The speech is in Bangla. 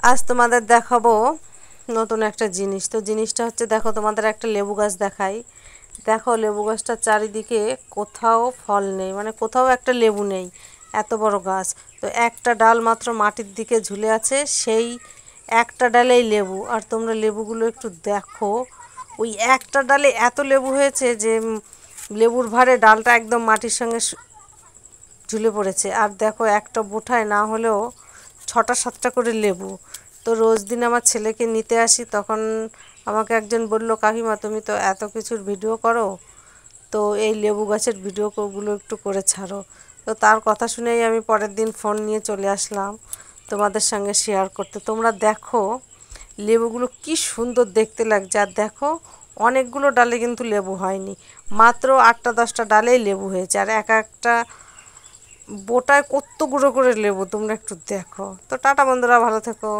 আজ তোমাদের দেখাবো নতুন একটা জিনিস। তো জিনিসটা হচ্ছে, দেখো তোমাদের একটা লেবু গাছ দেখাই। দেখো লেবু গাছটার চারিদিকে কোথাও ফল নেই, মানে কোথাও একটা লেবু নেই, এত বড় গাছ। তো একটা ডাল মাত্র মাটির দিকে ঝুলে আছে, সেই একটা ডালেই লেবু। আর তোমরা লেবুগুলো একটু দেখো, ওই একটা ডালে এত লেবু হয়েছে যে লেবুর ভারে ডালটা একদম মাটির সঙ্গে ঝুলে পড়েছে। আর দেখো একটা বোঁটায় না হলেও 6টা 7টা করে লেবু। তো রোজ দিন আমার ছেলেকে নিতে আসি, তখন আমাকে একজন বলল, কাকিমা তুমি তো এত কিছুর ভিডিও করো, তো এই লেবু গাছের ভিডিওগুলো একটু করে ছাড়ো। তো তার কথা শুনেই আমি পরের দিন ফোন নিয়ে চলে আসলাম তোমাদের সঙ্গে শেয়ার করতে। তোমরা দেখো লেবুগুলো কি সুন্দর দেখতে লাগছে। আর দেখো অনেকগুলো ডালে কিন্তু লেবু হয়নি, মাত্র 8টা 10টা ডালেই লেবু হয়েছে। আর এক একটা বোটায় কত গুঁড়ো করে লেবু, তোমরা একটু দেখো। তো টাটা বন্ধুরা, ভালো থেকো।